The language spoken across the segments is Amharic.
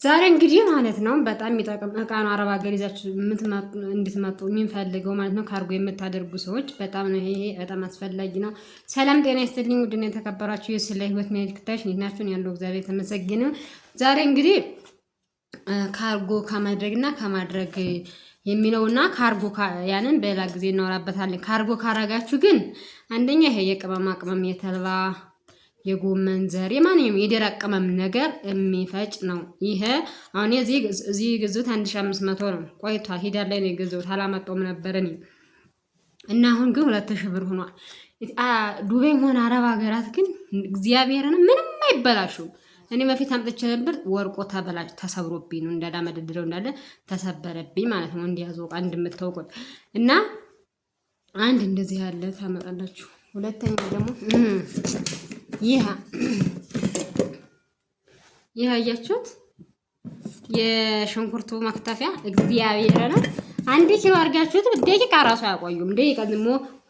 ዛሬ እንግዲህ ማለት ነው በጣም የሚጠቅም እቃ ነው። አረብ ሀገር ይዛችሁ እንድትመጡ የሚፈልገው ማለት ነው ካርጎ የምታደርጉ ሰዎች በጣም ነው ይሄ በጣም አስፈላጊ ነው። ሰላም ጤና ይስጥልኝ ውድና የተከበራችሁ የስለ ህይወት መልክታች እንዴት ያለው እግዚአብሔር የተመሰገነ። ዛሬ እንግዲህ ካርጎ ከማድረግና ከማድረግ የሚለውና ካርጎ ያንን በሌላ ጊዜ እናወራበታለን። ካርጎ ካረጋችሁ ግን አንደኛ ይሄ የቅመማ ቅመም የተልባ የጎመን ዘር የማንኛውም የደረቅ ቅመም ነገር የሚፈጭ ነው። ይሄ አሁን እዚህ የገዛሁት 1500 ነው። ቆይቷል ሂዳር ላይ ነው የገዛሁት አላመጣሁም ነበር እኔ እና አሁን ግን 2000 ብር ሆኗል። ዱባይም ሆነ አረብ ሀገራት ግን እግዚአብሔርን ምንም አይበላሹም። እኔ በፊት አምጥቼ ነበር ወርቆ ተሰብሮብኝ ነው እንዳላመደድረው እንዳለ ተሰበረብኝ ማለት ነው። እንዲያዘው ቃ እንደምታውቁት እና አንድ እንደዚህ ያለ ታመጣላችሁ። ሁለተኛ ደግሞ ይሄ አያችሁት የሽንኩርቱ መክተፊያ እግዚአብሔር ነው። 1 ኪሎ አድርጋችሁት ደቂቃ ራሱ አያቆዩም። ደቂቃ ደግሞ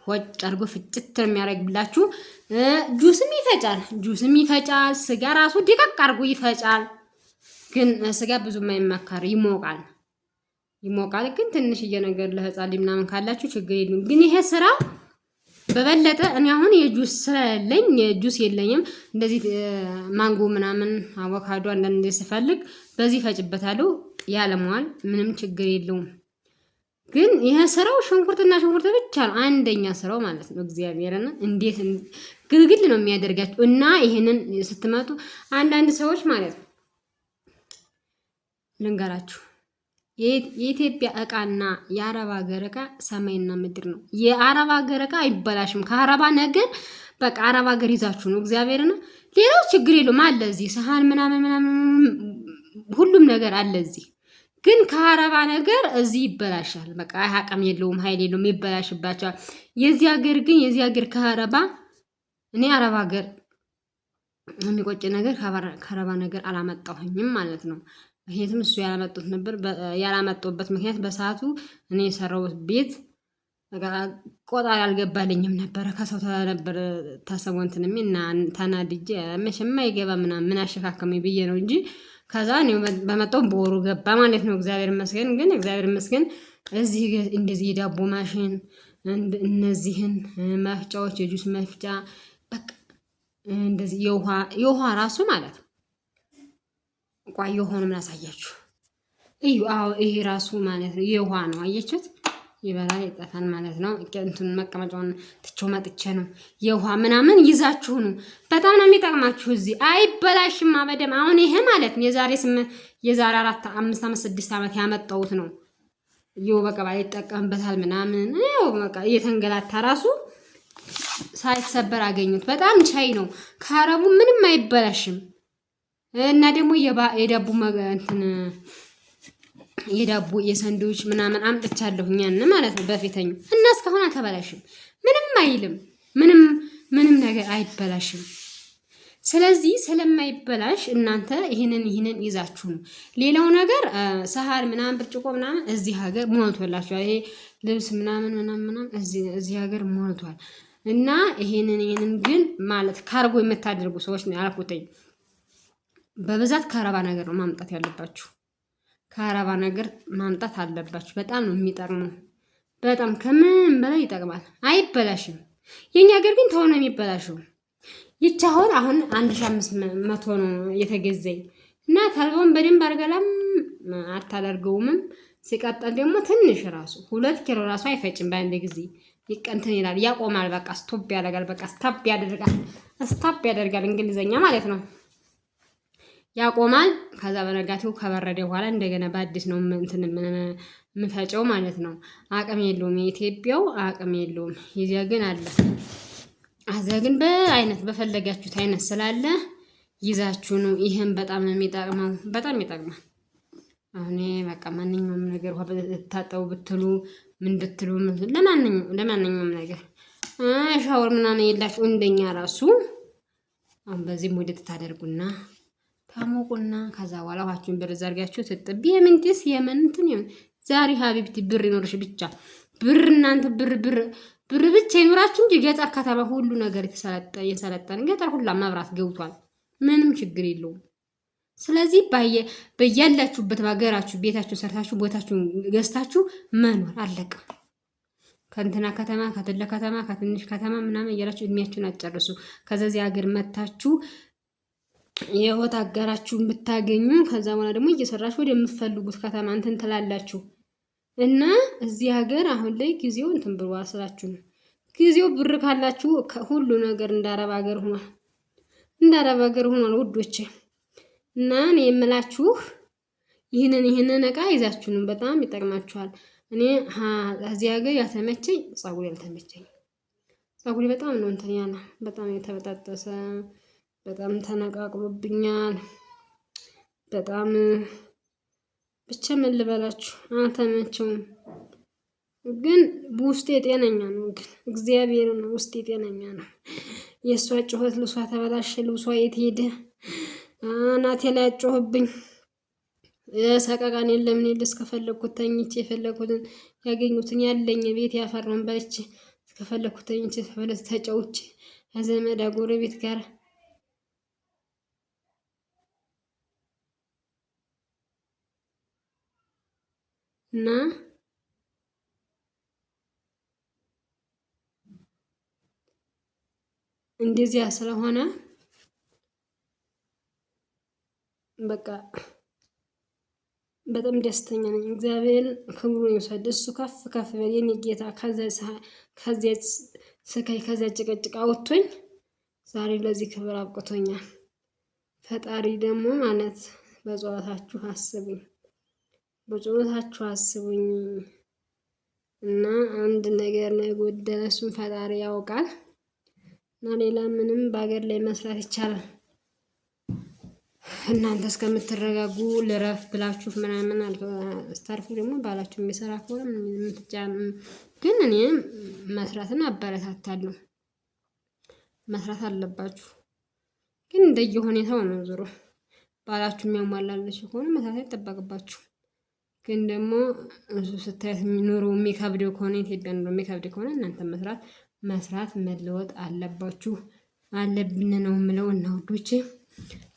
ሆጭ አድርጎ ፍጭት የሚያደርግላችሁ። ጁስም ይፈጫል። ስጋ ራሱ ደቂቃ አድርጎ ይፈጫል። ግን ስጋ ብዙም አይመከር፣ ይሞቃል። ግን ትንሽዬ ነገር ለህፃን ምናምን ካላችሁ ችግር የለም። ግን ይሄ ስራ በበለጠ እኔ አሁን የጁስ ስለሌለኝ የጁስ የለኝም። እንደዚህ ማንጎ ምናምን አቮካዶ አንዳንዴ ስፈልግ በዚህ ፈጭበታለሁ። ያለማል ምንም ችግር የለውም። ግን ይሄ ስራው ሽንኩርትና ሽንኩርት ብቻ ነው አንደኛ ስራው ማለት ነው። እግዚአብሔርና እንዴት ግልግል ነው የሚያደርጋችሁ። እና ይሄንን ስትመጡ አንዳንድ ሰዎች ማለት ነው ልንገራችሁ የኢትዮጵያ እቃና የአረብ ሀገር እቃ ሰማይና ምድር ነው። የአረብ ሀገር እቃ አይበላሽም። ከአረባ ነገር በቃ አረብ ሀገር ይዛችሁ ነው እግዚአብሔርና ሌላው ችግር የለውም አለ እዚህ ሰሃን ምናምን ሁሉም ነገር አለ እዚህ። ግን ከአረባ ነገር እዚህ ይበላሻል። በቃ አቅም የለውም ኃይል የለውም ይበላሽባቸዋል። የዚህ ሀገር ግን የዚህ ሀገር ከአረባ እኔ አረብ ሀገር የሚቆጭ ነገር ከአረባ ነገር አላመጣሁኝም ማለት ነው። ይሄትም እሱ ያላመጣሁበት ምክንያት በሰዓቱ እኔ የሰራሁት ቤት ቆጣሪ አልገባልኝም ነበረ። ከሰው ነበር ታሰቦንትንም እና ተናድጄ መቼም አይገባ ምን አሸካከመኝ ብዬ ነው እንጂ ከዛ ነው በመጣው በወሩ ገባ ማለት ነው። እግዚአብሔር ይመስገን። ግን እግዚአብሔር ይመስገን እዚህ እንደዚህ የዳቦ ማሽን እነዚህን መፍጫዎች የጁስ መፍጫ በቃ እንደዚህ የውሃ ራሱ ማለት ነው። ቆይ የሆነ ምን አሳያችሁ እዩ። አዎ ይሄ ራሱ ማለት ነው የውሃ ነው። አያችሁት ይበላል ይጠፋል ማለት ነው። እንትን መቀመጫውን ትቼው መጥቼ ነው የውሃ ምናምን ይዛችሁ ነው። በጣም ነው የሚጠቅማችሁ። እዚህ አይበላሽም አበደም። አሁን ይሄ ማለት ነው የዛሬ 4 5 አመት 6 አመት ያመጣሁት ነው። ይኸው በቃ ይጠቀምበታል ምናምን ይኸው በቃ እየተንገላታ ራሱ ሳይሰበር አገኙት። በጣም ቻይ ነው። ከአረቡ ምንም አይበላሽም። እና ደግሞ የዳቦ የዳቦ የሳንድዊች ምናምን አምጥቻለሁኝ ያን ማለት ነው በፊተኛ እና እስካሁን አልተበላሽም። ምንም አይልም። ምንም ነገር አይበላሽም። ስለዚህ ስለማይበላሽ እናንተ ይሄንን ይዛችሁ ነው። ሌላው ነገር ሰሃን ምናምን ብርጭቆ ምናምን እዚህ ሀገር ሞልቶላችኋል። ይሄ ልብስ ምናምን እዚህ ሀገር ሞልቷል። እና ይሄንን ግን ማለት ካርጎ የምታደርጉ ሰዎች ነው ያልኩትኝ። በብዛት ከአረባ ነገር ነው ማምጣት ያለባችሁ። ከአረባ ነገር ማምጣት አለባችሁ። በጣም ነው የሚጠቅመው። በጣም ከምን በላይ ይጠቅማል። አይበላሽም። የኛ ሀገር ግን ተው ነው የሚበላሽው። ይቻውን አሁን 1500 ነው የተገዘኝ እና ተልባውን በደንብ አርገላም አታደርገውም። ሲቀጥል ደግሞ ትንሽ ራሱ 2 ኪሎ ራሱ አይፈጭም በአንድ ጊዜ ይቀንተን ይላል። ያቆማል። በቃ ስቶፕ ያደርጋል። በቃ ስቶፕ ያደርጋል እንግሊዘኛ ማለት ነው። ያቆማል። ከዛ በነጋታው ከበረደ በኋላ እንደገና በአዲስ ነው የምፈጨው ማለት ነው። አቅም የለውም። የኢትዮጵያው አቅም የለውም። የዚያ ግን አለ። አዚያ ግን በአይነት በፈለጋችሁት አይነት ስላለ ይዛችሁ ነው። ይሄን በጣም ነው የሚጠቅመው። በጣም ይጠቅማል። አሁን በቃ ማንኛውም ነገር ውሃ ብታጠቡ ብትሉ ምን ብትሉ ለማንኛውም ነገር ሻወር ምናምን የላችሁ እንደኛ ራሱ አሁን በዚህ ሞዴት ታደርጉና ታሞቁና ከዛ በኋላ ውሃችሁን በረዛ አድርጋችሁ ትጥብ የምንጥስ የምንትን ዛሬ ሀቢብቲ ብር ይኖርሽ ብቻ ብር እናንተ ብር ብቻ ይኖራችሁ እንጂ ገጠር ከተማ ሁሉ ነገር የሰለጠነ ገጠር ሁላ መብራት ገብቷል። ምንም ችግር የለውም። ስለዚህ በያላችሁበት በሀገራችሁ ቤታችሁ ሰርታችሁ ቦታችሁን ገዝታችሁ መኖር አለቀ። ከእንትና ከተማ ከትለ ከተማ ከትንሽ ከተማ ምናምን እያላችሁ እድሜያችሁን አጨርሱ። ከዚህ ሀገር መታችሁ የህይወት አጋራችሁን ብታገኙ ከዛ በኋላ ደግሞ እየሰራችሁ ወደ የምትፈልጉት ከተማ እንትን ትላላችሁ። እና እዚህ ሀገር አሁን ላይ ጊዜው እንትን ብሎ ስላችሁ ነው። ጊዜው ብር ካላችሁ ሁሉ ነገር እንዳረብ ሀገር ሆኗል። እንዳረብ ሀገር ሆኗል ውዶቼ። እና እኔ የምላችሁ ይህንን እቃ ይዛችሁ ነው፣ በጣም ይጠቅማችኋል። እኔ እዚህ ሀገር ያተመቸኝ ጸጉሬ ያልተመቸኝ ጸጉሬ በጣም ነው እንትን ያለ በጣም የተበጣጠሰ በጣም ተነቃቅሎብኛል። በጣም ብቻ ምን ልበላችሁ አልተመቸውም። ግን ውስጤ ጤነኛ ነው። ግን እግዚአብሔር ነው ውስጤ ጤነኛ ነው። የእሷ ጩኸት ልብሷ ተበላሸ፣ ልብሷ የት ሄደ? እናቴ ላይ አጮህብኝ። ሰቀቃን የለም። እኔ እስከፈለኩት ተኝቼ የፈለኩትን ያገኙትን ያለኝ ቤት ያፈራውን በልቼ እስከፈለኩት ተኝቼ እስከፈለኩት ተጫውቼ ከዘመድ ጎረቤት ጋር እና እንደዚያ ስለሆነ በቃ በጣም ደስተኛ ነኝ። እግዚአብሔር ክብሩን ይውሰድ። እሱ ከፍ ከፍ በል የኔ ጌታ። ከዚያ ስቃይ ከዚያ ጭቅጭቅ አውጥቶኝ ዛሬ ለዚህ ክብር አብቅቶኛል። ፈጣሪ ደግሞ ማለት በጸሎታችሁ አስቡኝ፣ በጸሎታችሁ አስቡኝ። እና አንድ ነገር ነው የጎደለ፣ እሱን ፈጣሪ ያውቃል። እና ሌላ ምንም በሀገር ላይ መስራት ይቻላል። እናንተ እስከምትረጋጉ ልረፍ ብላችሁ ምናምን ስታርፉ ደግሞ ባላችሁ የሚሰራ ከሆነ ግን እኔ መስራትን አበረታታለሁ። መስራት አለባችሁ፣ ግን እንደየሁኔታው ነው። ዞሮ ባላችሁ የሚያሟላልሽ ከሆነ መስራት አይጠበቅባችሁ። ግን ደግሞ እሱ ስታዩት ኑሮ የሚከብደው ከሆነ ኢትዮጵያ ኑሮ የሚከብድ ከሆነ እናንተ መስራት መለወጥ አለባችሁ። አለብን ነው የምለው። እና ውዶቼ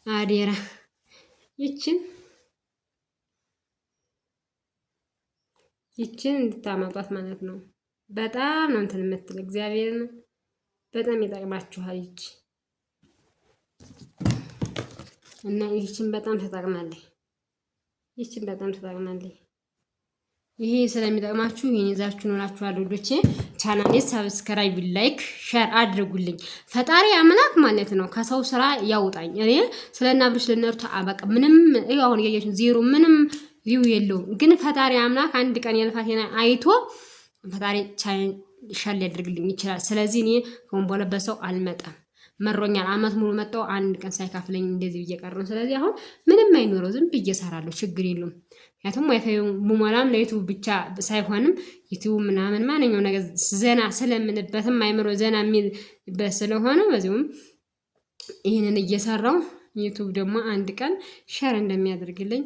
አዴራ ይችን እንድታመጧት ማለት ነው። በጣም ነው እንትን የምትል እግዚአብሔርን በጣም ይጠቅማችኋል። እና ይችን በጣም ተጠቅማለች። ይሄ ስለሚጠቅማችሁ ይሄን ይዛችሁ ኖራችኋል ውዶቼ። ቻናሌ ሰብስክራይብ፣ ላይክ፣ ሼር አድርጉልኝ። ፈጣሪ አምላክ ማለት ነው ከሰው ስራ ያውጣኝ። እኔ ስለና ብርሽ ለነርቱ አበቃ ምንም አሁን ያያችሁ ዜሮ ምንም ቪው የለውም። ግን ፈጣሪ አምላክ አንድ ቀን የልፋቴን አይቶ ፈጣሪ ሻል ያደርግልኝ ይችላል። ስለዚህ እኔ ከሆነ በኋላ በሰው አልመጣም። መሮኛል። አመት ሙሉ መጣው አንድ ቀን ሳይካፍለኝ እንደዚህ ብዬ ቀር ነው። ስለዚህ አሁን ምንም አይኖረው ዝም ብዬ እሰራለሁ፣ ችግር የለውም። ምክንያቱም ዋይፋይ ሙሞላም ለዩቲዩብ ብቻ ሳይሆንም ዩቲዩብ ምናምን ማንኛውም ነገር ዘና ስለምንበትም አይምሮ ዘና የሚልበት ስለሆነ በዚሁም ይህንን እየሰራው ዩቲዩብ ደግሞ አንድ ቀን ሸር እንደሚያደርግልኝ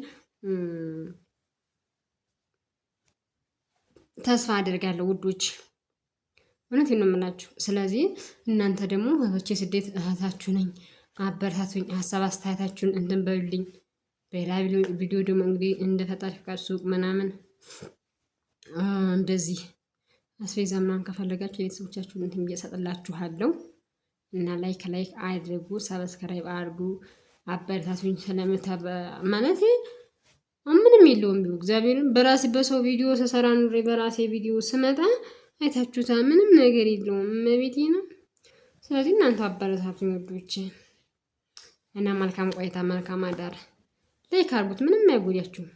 ተስፋ አደርጋለሁ ውዶች። እውነቴን ነው የምላችሁ። ስለዚህ እናንተ ደግሞ እህቶቼ ስደት እህታችሁ ነኝ፣ አበረታቱኝ። ሀሳብ አስተያየታችሁን እንትን በሉልኝ። በሌላ ቪዲዮ ደግሞ እንግዲህ እንደ ፈጣሪ ፍቃድ ሱቅ ምናምን እንደዚህ አስቤዛ ምናምን ከፈለጋችሁ የቤተሰቦቻችሁን እንትን እየሰጥላችኋለሁ። እና ላይክ አድርጉ፣ ሰብስክራይብ አድርጉ፣ አበረታቱኝ። ማለት ምንም የለውም ቢሆን እግዚአብሔርን በራሴ በሰው ቪዲዮ ስሰራ ኑሬ በራሴ ቪዲዮ ስመጣ አይታችሁታል። ምንም ነገር የለውም። መቤቴ ነው። ስለዚህ እናንተ አበረታቱኝ ወዶች እና መልካም ቆይታ፣ መልካም አዳር። ላይክ አድርጉት፣ ምንም አይጎዳችሁም።